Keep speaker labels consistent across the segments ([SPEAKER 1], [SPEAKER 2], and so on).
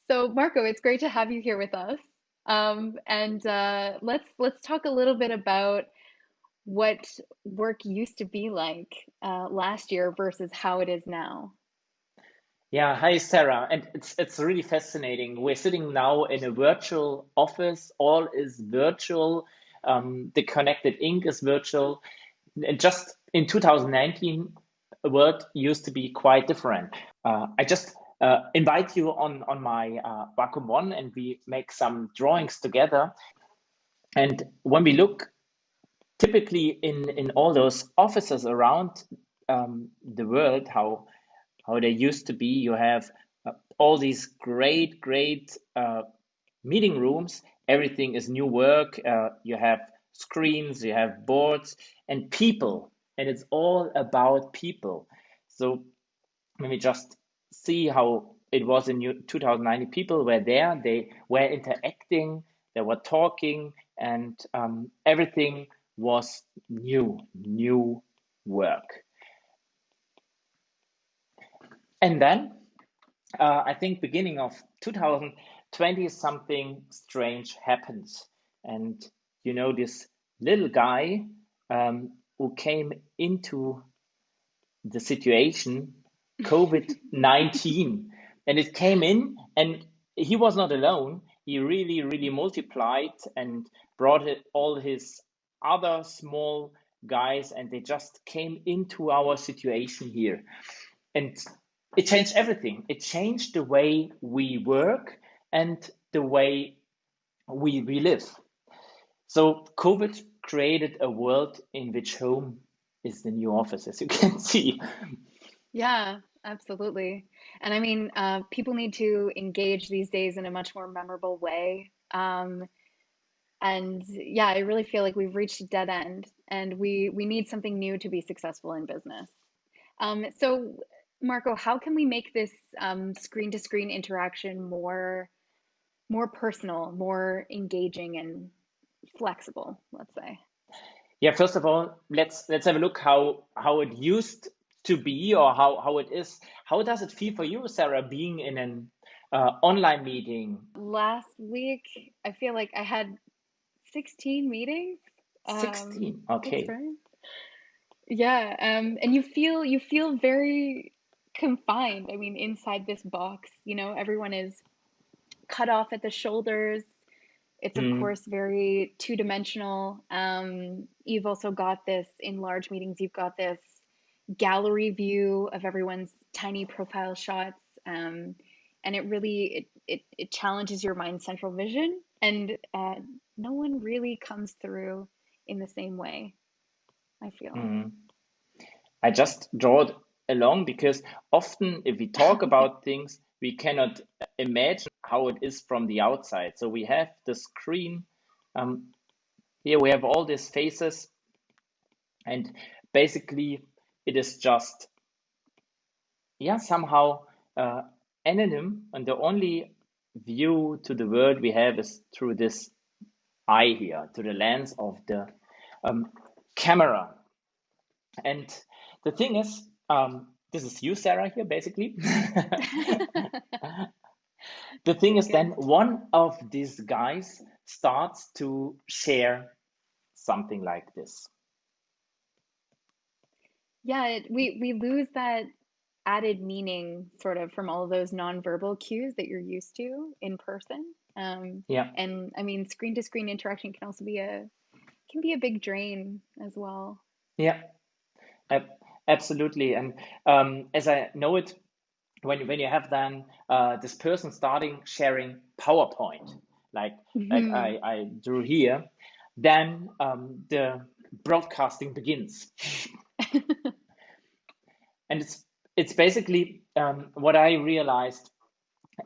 [SPEAKER 1] So Marco, it's great to have you here with us. And let's talk a little bit about what work used to be like last year versus how it is now.
[SPEAKER 2] Yeah, hi Sarah. And it's really fascinating. We're sitting now in a virtual office. All is virtual. The connected ink is virtual. And just in 2019, the world used to be quite different. I just invite you on my Wacom One, and we make some drawings together. And when we look typically in all those offices around the world, how they used to be. You have all these great meeting rooms. Everything is new work. You have screens, you have boards, and people, and it's all about people. So when we just see how it was in 2019, people were there, they were interacting, they were talking, and everything was new work. And then I think beginning of 2020, something strange happens. And this little guy who came into the situation, COVID-19, and it came in, and he was not alone. He really multiplied and brought all his other small guys, and they just came into our situation here. And it changed everything. It changed the way we work and the way we live. So COVID created a world in which home is the new office, as you can see.
[SPEAKER 1] Yeah, absolutely. And I mean, people need to engage these days in a much more memorable way. And yeah, I really feel like we've reached a dead end, and we need something new to be successful in business. So, Marco, how can we make this screen to screen interaction more personal, more engaging, and flexible, let's say?
[SPEAKER 2] Yeah, first of all, let's have a look how it used to be, or how it is. How does it feel for you, Sarah, being in an online meeting?
[SPEAKER 1] Last week, I feel like I had 16 meetings. Um,
[SPEAKER 2] 16.
[SPEAKER 1] that's
[SPEAKER 2] Okay.
[SPEAKER 1] right. Yeah, and you feel very confined. I mean, inside this box, everyone is cut off at the shoulders. It's of
[SPEAKER 2] Mm,
[SPEAKER 1] course very two-dimensional. You've also got this in large meetings, you've got this gallery view of everyone's tiny profile shots. And it really it challenges your mind's central vision, and no one really comes through in the same way, I feel.
[SPEAKER 2] mm. I just draw it along because often if we talk about things, we cannot imagine how it is from the outside. So we have the screen. Um, Here we have all these faces, and basically it is just, yeah, somehow uh, anonym, and the only view to the world we have is through this eye here, to the lens of the um, camera. And the thing is, this is you, Sarah, here, basically. The thing
[SPEAKER 1] Very
[SPEAKER 2] is,
[SPEAKER 1] good.
[SPEAKER 2] then one of these guys starts to share something like this.
[SPEAKER 1] Yeah, we lose that added meaning sort of from all of those nonverbal cues that you're used to in person.
[SPEAKER 2] Yeah,
[SPEAKER 1] And I mean, screen to screen interaction can also be a big drain as well.
[SPEAKER 2] yeah, ab- absolutely. And as I know it, when you have then this person starting sharing PowerPoint, like
[SPEAKER 1] Hmm.
[SPEAKER 2] I drew here, then the broadcasting begins. And it's basically what I realized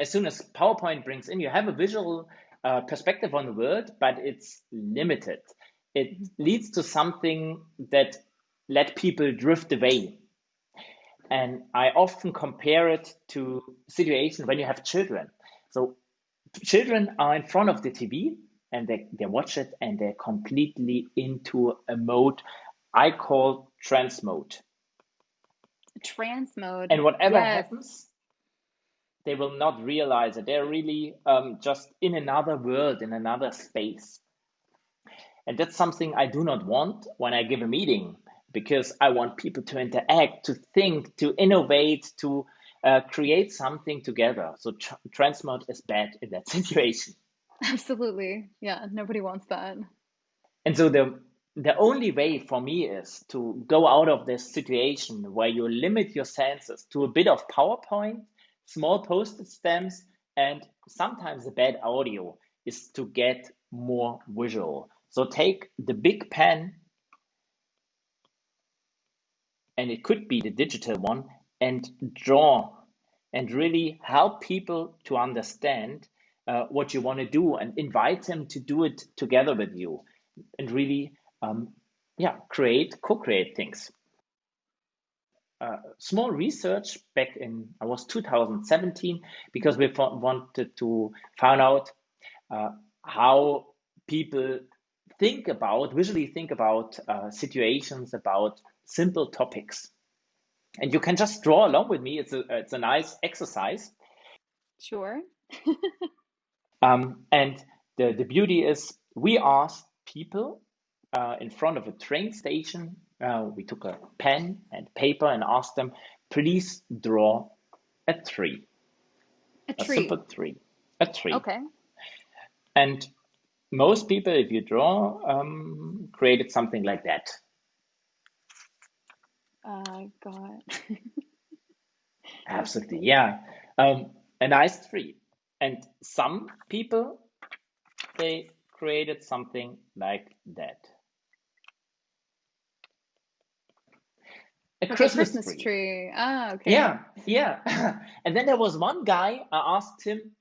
[SPEAKER 2] as soon as PowerPoint brings in, you have a visual perspective on the world, but it's limited. It leads to something that let people drift away. And I often compare it to situation when you have children. So children are in front of the TV, and they watch it, and they're completely into a mode I call trance mode.
[SPEAKER 1] Trance mode.
[SPEAKER 2] And whatever
[SPEAKER 1] Yes.
[SPEAKER 2] happens, they will not realize that they're really just in another world, in another space. And that's something I do not want when I give a meeting, because I want people to interact, to think, to innovate, to create something together. So transport is bad in that situation.
[SPEAKER 1] Absolutely. Yeah, nobody wants that.
[SPEAKER 2] And so the only way for me is to go out of this situation where you limit your senses to a bit of PowerPoint, small postage stamps, and sometimes a bad audio, is to get more visual. So take the big pen, and it could be the digital one, and draw and really help people to understand what you want to do, and invite them to do it together with you, and really yeah, co-create things. Small research back in, I was 2017, because we wanted to find out uh, how people visually think about situations, about simple topics. And you can just draw along with me. It's a nice exercise.
[SPEAKER 1] Sure.
[SPEAKER 2] And the beauty is, we asked people in front of a train station. We took a pen and paper and asked them, please draw a tree,
[SPEAKER 1] A
[SPEAKER 2] a simple
[SPEAKER 1] tree.
[SPEAKER 2] tree, a tree.
[SPEAKER 1] Okay.
[SPEAKER 2] And most people, if you draw, created something like that.
[SPEAKER 1] Got
[SPEAKER 2] Absolutely,
[SPEAKER 1] okay.
[SPEAKER 2] yeah. A nice tree. And some people, they created something like that. A
[SPEAKER 1] Like a
[SPEAKER 2] Christmas
[SPEAKER 1] Christmas
[SPEAKER 2] tree.
[SPEAKER 1] tree. Ah, okay.
[SPEAKER 2] Yeah, yeah. And then there was one guy, I asked him,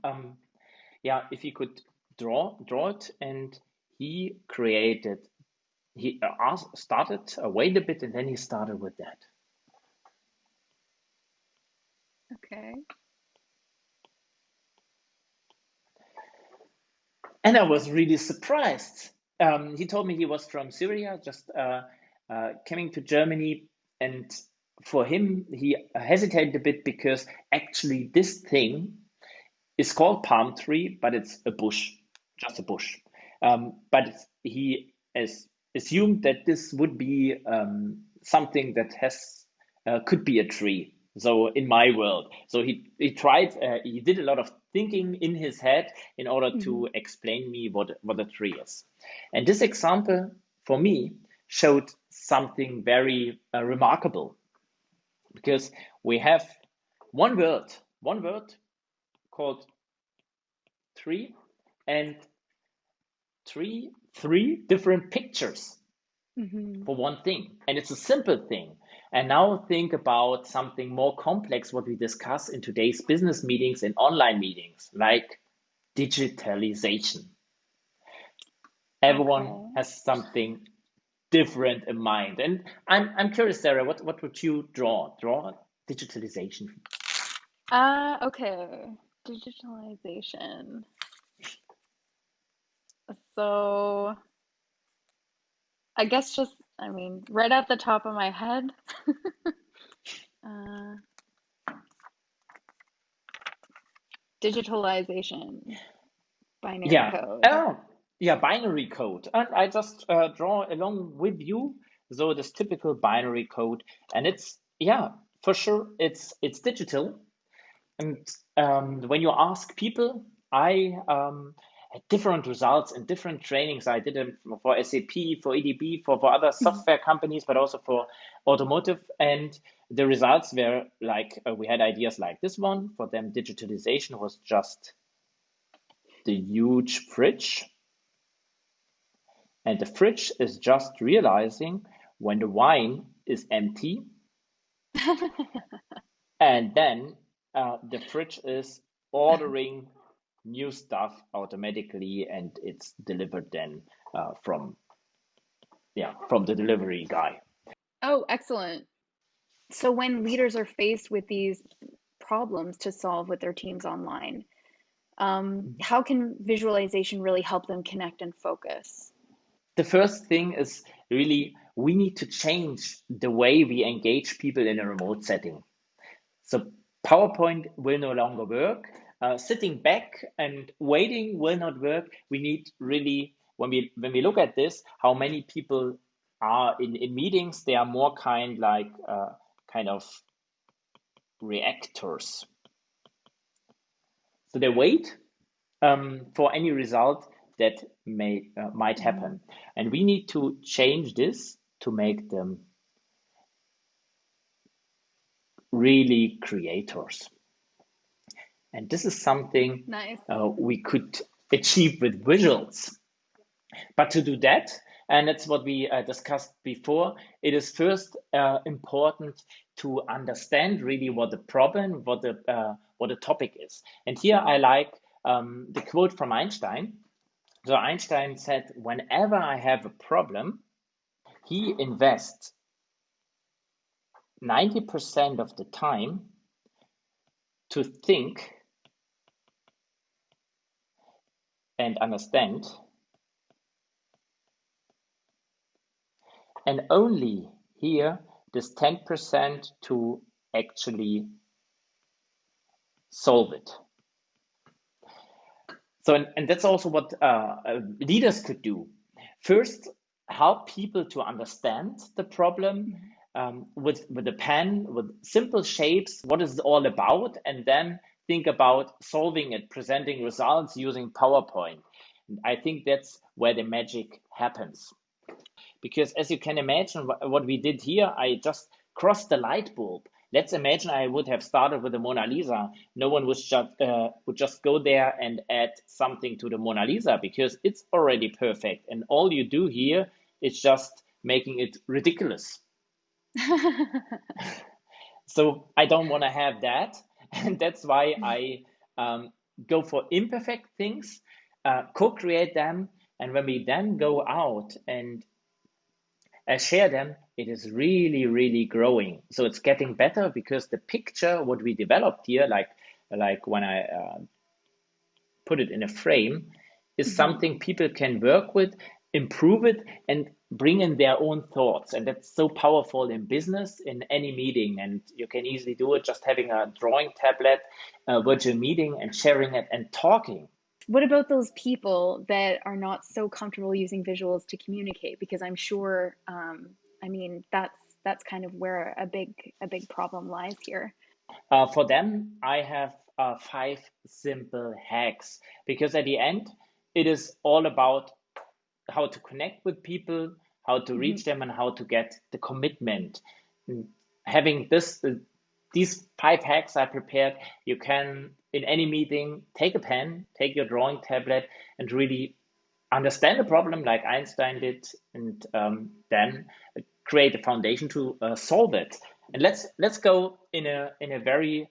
[SPEAKER 2] um, yeah, if he could draw it, and he created, he started, wait a bit, and then he started with that.
[SPEAKER 1] Okay.
[SPEAKER 2] And I was really surprised. He told me he was from Syria, just coming to Germany. And for him, he hesitated a bit, because actually this thing is called palm tree, but it's a bush, just a bush. But he has assumed that this would be something that has could be a tree. So in my world, so he tried, he did a lot of thinking in his head in order
[SPEAKER 1] Hmm.
[SPEAKER 2] to explain me what a tree is. And this example for me showed something very remarkable, because we have one word called tree, and three different pictures
[SPEAKER 1] Hmm.
[SPEAKER 2] for one thing. And it's a simple thing. And now think about something more complex, what we discuss in today's business meetings and online meetings, like digitalization. Everyone
[SPEAKER 1] Okay.
[SPEAKER 2] has something different in mind. And I'm curious, Sarah, what would you draw? Draw digitalization.
[SPEAKER 1] Okay. Digitalization. So I guess just, I mean, right at the top of my head, uh, digitalization, binary
[SPEAKER 2] Yeah.
[SPEAKER 1] code.
[SPEAKER 2] Oh, yeah, binary code. And I just draw along with you. So this typical binary code, and it's, yeah, for sure, it's digital. And when you ask people, I had different results in different trainings. I did them for SAP, for EDB, for other
[SPEAKER 1] Mhm.
[SPEAKER 2] software companies, but also for automotive. And the results were like, we had ideas like this one. For them, digitalization was just the huge fridge. And the fridge is just realizing when the wine is empty, and then the fridge is ordering new stuff automatically, and it's delivered then from, yeah, from the delivery guy.
[SPEAKER 1] Oh, excellent. So when leaders are faced with these problems to solve with their teams online, how can visualization really help them connect and focus?
[SPEAKER 2] The first thing is really, we need to change the way we engage people in a remote setting. So PowerPoint will no longer work. Sitting back and waiting will not work. We need really, when we look at this, how many people are in meetings, they are more kind of reactors. So they wait for any result that might happen. And we need to change this to make them really creators. And this is something
[SPEAKER 1] Nice.
[SPEAKER 2] we could achieve with visuals. But to do that, and that's what we discussed before, it is first important to understand really what the problem, what the topic is. And here I like the quote from Einstein. So Einstein said, whenever I have a problem, he invests 90% of the time to think and understand, and only here this 10% to actually solve it. So, and that's also what leaders could do. First, help people to understand the problem with a pen, with simple shapes, what is it all about, and then think about solving it, presenting results using PowerPoint. And I think that's where the magic happens. Because as you can imagine, what we did here, I just crossed the light bulb. Let's imagine I would have started with the Mona Lisa. No one would just go there and add something to the Mona Lisa because it's already perfect. And all you do here is just making it ridiculous. So I don't want to have that. And that's why I go for imperfect things, co-create them. And when we then go out and share them, it is really, really growing. So it's getting better because the picture, what we developed here, like when I put it in a frame, is something people can work with, improve it, and bring in their own thoughts. And that's so powerful in business, in any meeting. And you can easily do it just having a drawing tablet, a virtual meeting, and sharing it and talking.
[SPEAKER 1] What about those people that are not so comfortable using visuals to communicate? Because I'm sure, I mean, that's kind of where a big problem lies here.
[SPEAKER 2] For them, I have 5 simple hacks because at the end, it is all about how to connect with people, how to reach them, and how to get the commitment. And having these 5 hacks I prepared, you can in any meeting take a pen, take your drawing tablet, and really understand the problem like Einstein did, and then create a foundation to solve it. And let's go in a very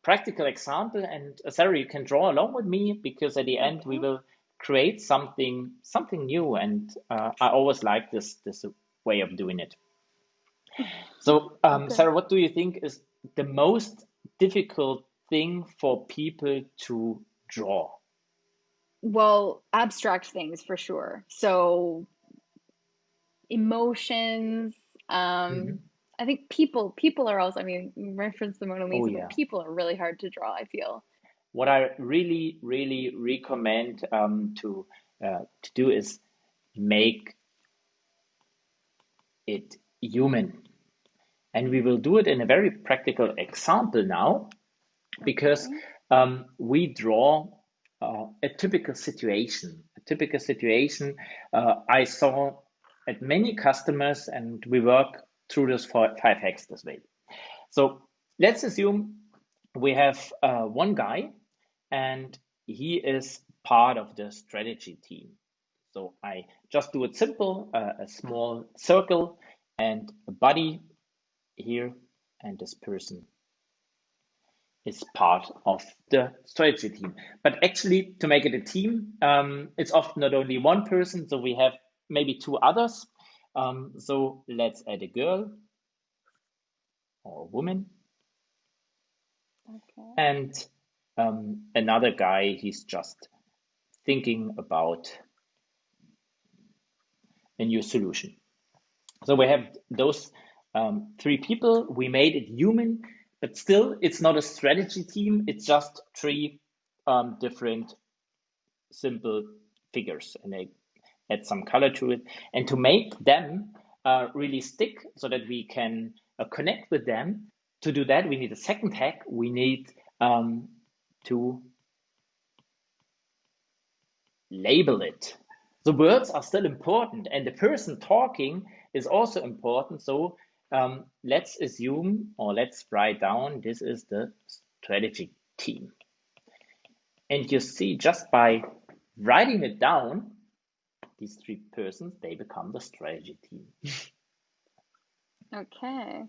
[SPEAKER 2] practical example. And Sarah, you can draw along with me because at the end we
[SPEAKER 1] Okay.
[SPEAKER 2] will create something new. And I always like this way of doing it. So
[SPEAKER 1] Okay.
[SPEAKER 2] Sarah, what do you think is the most difficult thing for people to draw?
[SPEAKER 1] Well, abstract things for sure. So emotions,
[SPEAKER 2] Mhm.
[SPEAKER 1] I think people are also, I mean, you referenced the Mona
[SPEAKER 2] Oh
[SPEAKER 1] Lisa, but
[SPEAKER 2] yeah.
[SPEAKER 1] people are really hard to draw, I feel.
[SPEAKER 2] What I really, really recommend to do is make it human. And we will do it in a very practical example now because
[SPEAKER 1] Okay.
[SPEAKER 2] we draw a typical situation. A typical situation I saw at many customers, and we work through those 5 hacks this way. So let's assume we have one guy and he is part of the strategy team. So I just do it simple, a small circle and a body here, and this person is part of the strategy team. But actually, to make it a team, it's often not only one person, so we have maybe 2 others. So let's add a girl or a woman
[SPEAKER 1] Okay.
[SPEAKER 2] and another guy. He's just thinking about a new solution. So we have those 3 people. We made it human but still, it's not a strategy team. It's just three different simple figures, and I add some color to it. And to make them really stick so that we can connect with them, to do that, we need a second hack. We need to label it. The words are still important, and the person talking is also important. So let's assume, or let's write down, this is the strategy team. And you see, just by writing it down, these three persons, they become the strategy team.
[SPEAKER 1] Okay.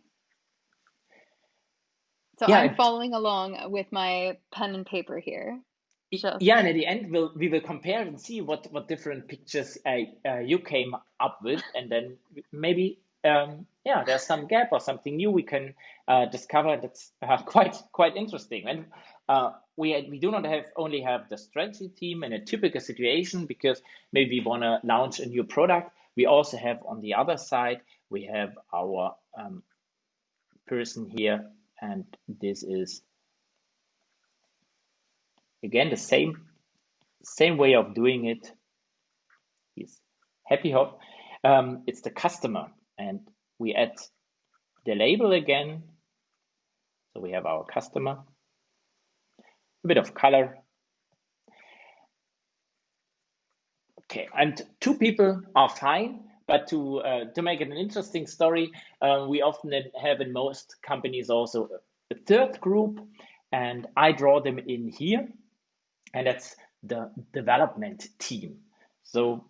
[SPEAKER 1] So
[SPEAKER 2] Yeah,
[SPEAKER 1] I'm following along with my pen and paper here. Just
[SPEAKER 2] yeah, and at the end, we will compare and see what different pictures you came up with, and then maybe yeah, there's some gap or something new we can discover that's quite interesting. And we do not only have the strategy team in a typical situation because maybe we want to launch a new product. We also have on the other side, we have our person here, and this is again the same way of doing it. He's happy hop. It's the customer, and we add the label again. So we have our customer, a bit of color. Okay, and two people are fine, but to make it an interesting story, we often have in most companies also a third group, and I draw them in here, and that's the development team. So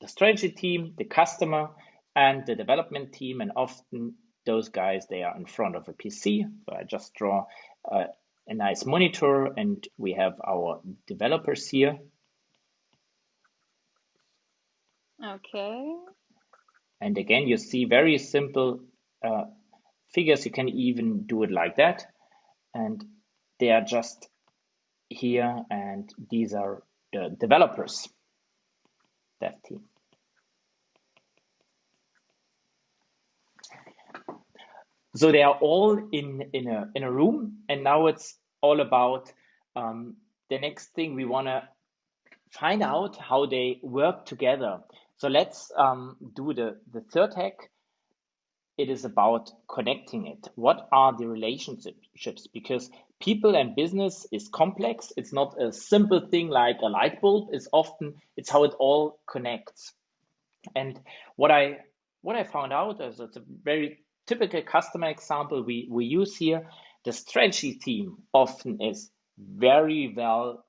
[SPEAKER 2] the strategy team, the customer, and the development team, and often those guys, they are in front of a PC. So I just draw a nice monitor, and we have our developers here.
[SPEAKER 1] okay.
[SPEAKER 2] And again, you see very simple figures. You can even do it like that. And they are just here, and these are the developers, dev team. So they are all in a room, and now it's all about the next thing. We want to find out how they work together. So let's do the third hack. It is about connecting it. What are the relationships? Because people and business is complex. It's not a simple thing like a light bulb. It's how it all connects. And what I found out is it's a very typical customer example we use here. The strategy team often is very well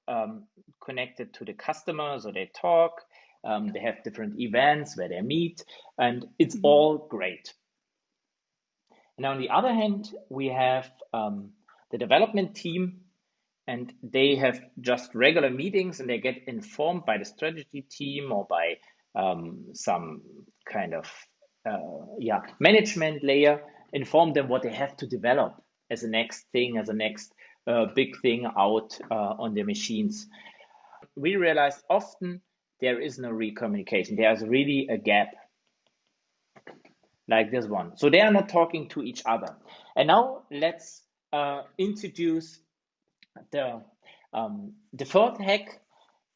[SPEAKER 2] connected to the customer, so they talk, they have different events where they meet, and it's all great. And on the other hand, we have the development team, and they have just regular meetings, and they get informed by the strategy team or by some kind of management layer, inform them what they have to develop as a next thing, as a next big thing out on the machines. We realized often there is no re-communication. There's really a gap like this one. So they are not talking to each other. And now let's introduce the fourth hack,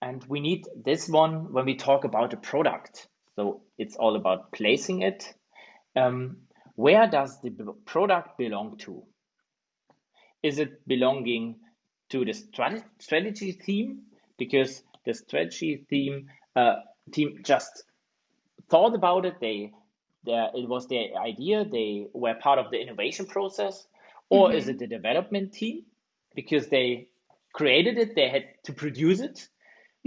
[SPEAKER 2] and we need this one when we talk about a product. So it's all about placing it. Where does the product belong to? Is it belonging to the strategy theme? Because the strategy team just thought about it. It was their idea. They were part of the innovation process. Or is it the development team? Because they created it, they had to produce it.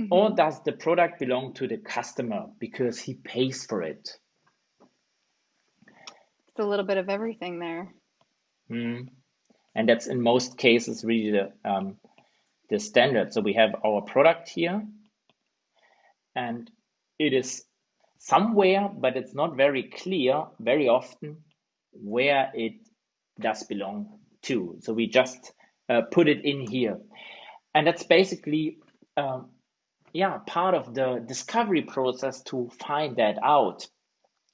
[SPEAKER 2] Or does the product belong to the customer because he pays for it?
[SPEAKER 1] It's a little bit of everything there.
[SPEAKER 2] And that's in most cases really the standard. So we have our product here, and it is somewhere, but it's not very clear very often where it does belong to. So we just put it in here. And that's basically part of the discovery process to find that out.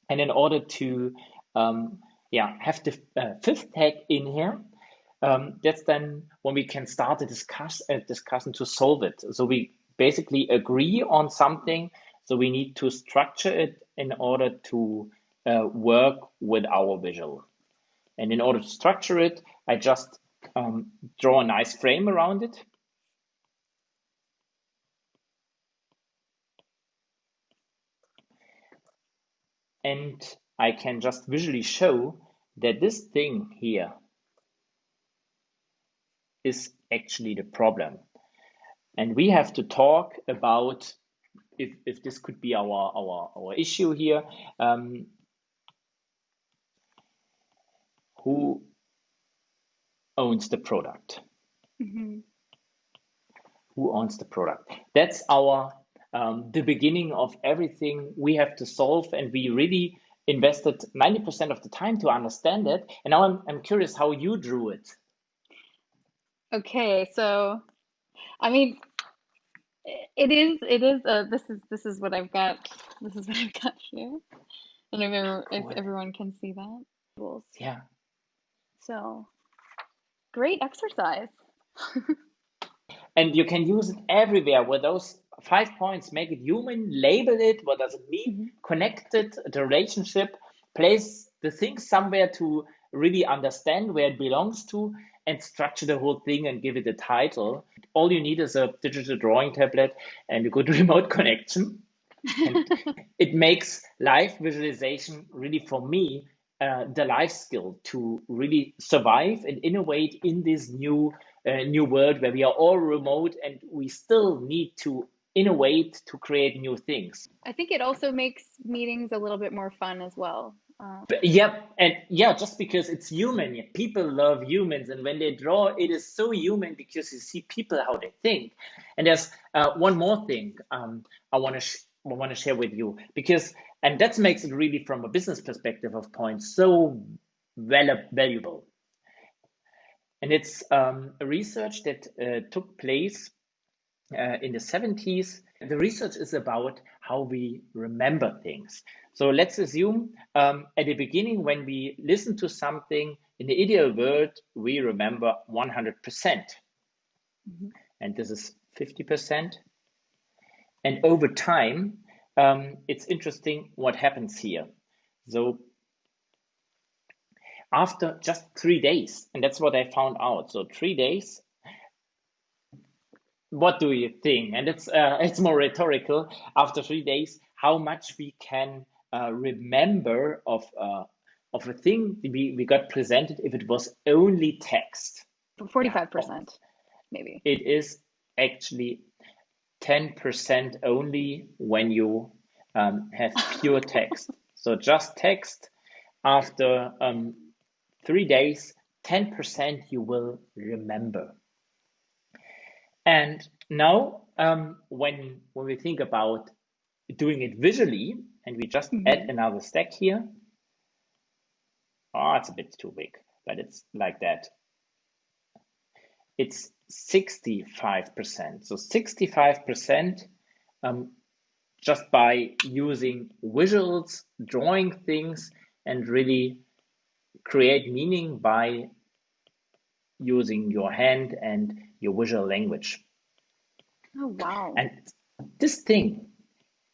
[SPEAKER 2] And in order to have the fifth hack in here, that's then when we can start a discussion to solve it. So we basically agree on something. So we need to structure it in order to work with our visual. And in order to structure it, I just draw a nice frame around it. And I can just visually show that this thing here is actually the problem. And we have to talk about if this could be our issue here. Who owns the product?
[SPEAKER 1] Mm-hmm.
[SPEAKER 2] Who owns the product? That's our the beginning of everything we have to solve, and we really invested 90% of the time to understand it. And now I'm curious how you drew it.
[SPEAKER 1] Okay, so I mean, this is what I've got. This is what I've got here. And if
[SPEAKER 2] Cool.
[SPEAKER 1] everyone can see that. Rules.
[SPEAKER 2] Yeah.
[SPEAKER 1] So, great exercise.
[SPEAKER 2] And you can use it everywhere with those 5 points. Make it human, label it. What does it mean?
[SPEAKER 1] Mhm.
[SPEAKER 2] Connect it, the relationship, place the thing somewhere to really understand where it belongs to, and structure the whole thing and give it a title. All you need is a digital drawing tablet and a good remote connection. And it makes live visualization really, for me, the life skill to really survive and innovate in this new world where we are all remote and we still need to innovate to create new things.
[SPEAKER 1] I think it also makes meetings a little bit more fun as well.
[SPEAKER 2] But yeah, and yeah, just because it's human, yeah, people love humans, and when they draw, it is so human because you see people how they think. And there's one more thing I want to share with you because, and that makes it really from a business perspective of points so valuable. And it's a research that took place in the 70s. The research is about how we remember things. So let's assume at the beginning, when we listen to something, in the ideal world, we remember 100%.
[SPEAKER 1] Mhm.
[SPEAKER 2] And this is 50%. And over time, it's interesting what happens here. So after just 3 days, and that's what I found out. So 3 days, what do you think? And it's more rhetorical. After 3 days, how much we can remember of a thing we got presented if it was only text? Yeah,
[SPEAKER 1] 45%, maybe.
[SPEAKER 2] it is actually 10% only when you have pure text. So just text. After 3 days, 10% you will remember. And now, when we think about doing it visually, and we just add
[SPEAKER 1] Mhm.
[SPEAKER 2] another stack here, oh, it's a bit too big, but it's like that. It's 65%. So 65% just by using visuals, drawing things, and really create meaning by using your hand and your visual language.
[SPEAKER 1] Oh, wow.
[SPEAKER 2] And this thing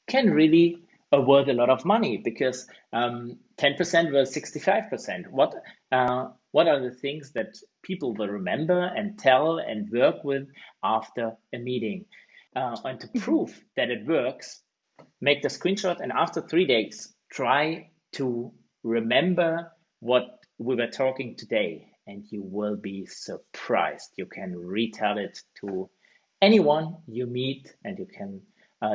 [SPEAKER 2] can really worth a lot of money because 10% was 65%. What are the things that people will remember and tell and work with after a meeting? And to
[SPEAKER 1] Mhm.
[SPEAKER 2] prove that it works, make the screenshot and after 3 days, try to remember what we were talking today, and you will be surprised. You can retell it to anyone you meet, and you can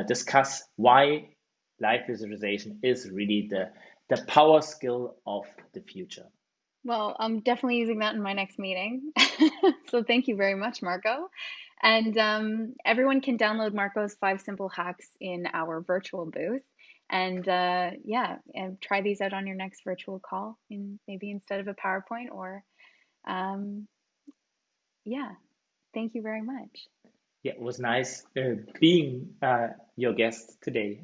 [SPEAKER 2] discuss why live visualization is really the power skill of the future.
[SPEAKER 1] Well, I'm definitely using that in my next meeting. So thank you very much, Marco. And everyone can download Marco's 5 simple hacks in our virtual booth. And yeah, and try these out on your next virtual call in maybe instead of a PowerPoint or um, yeah, thank you very much.
[SPEAKER 2] Yeah, it was nice being your guest today.